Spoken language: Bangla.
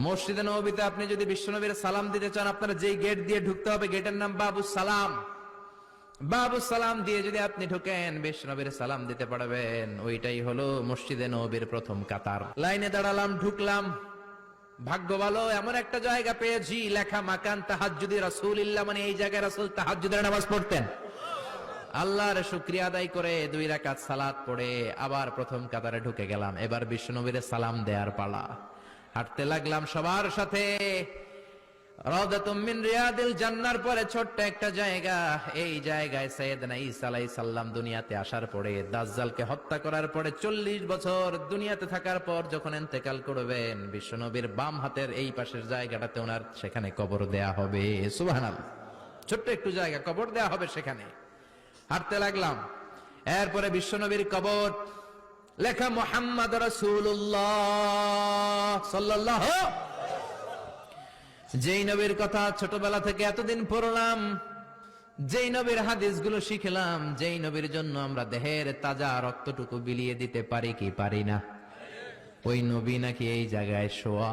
মসজিদে নববীতে আপনি যদি বিশ্বনবীর সালাম দিতে চান, আপনার যেই গেট দিয়ে ঢুকতে হবে, গেটের নাম বাবু সালাম। বাবু সালাম দিয়ে যদি আপনি ঢুকেন, বিশ্বনবীর সালাম দিতে পারবেন। ওইটাই হলো মসজিদে নববীর প্রথম কাতার। লাইনে দাঁড়ালাম, ঢুকলাম। ভাগ্য ভালো, এমন একটা জায়গা পেয়েছি লেখা মাকান তাহাজ্জুদি রাসূলিল্লাহ, মানে এই জায়গায় রাসূল তাহাজ্জুদের নামাজ পড়তেন। আল্লাহর শুকরিয়া আদায় করে 2 রাকাত সালাত পড়ে আবার প্রথম কাতারে ঢুকে গেলাম। এবার বিশ্বনবীর সালাম দেওয়ার পালা। হাঁটতে লাগলাম সবার সাথে। রাউদাতুম মিন রিয়াদিল জান্নার পরে ছোট্ট একটা জায়গা, এই জায়গায় সাইয়েদনা ঈসা আলাইহিস সালাম দুনিয়াতে আসার পরে, দাজ্জালকে হত্যা করার পরে 40 বছর দুনিয়াতে থাকার পর যখন ইন্তেকাল করবেন, বিশ্বনবীর বাম হাতের এই পাশের জায়গাটাতে ওনার সেখানে কবর দেয়া হবে। সুবহানাল্লাহ, ছোট্ট একটু জায়গা, কবর দেয়া হবে সেখানে। হাঁটতে লাগলাম, এরপরে বিশ্বনবীর কবর, লেখা মুহাম্মদ রাসূলুল্লাহ সাল্লাল্লাহু। যেই নবীর কথা ছোটবেলা থেকে এতদিন পড়লাম, যেই নবীর হাদিসগুলো শিখলাম, যেই নবীর জন্য আমরা দেহের তাজা রক্তটুকু বিলিয়ে দিতে পারি কি পারি না, ওই নবী নাকি এই জায়গায় শোয়া।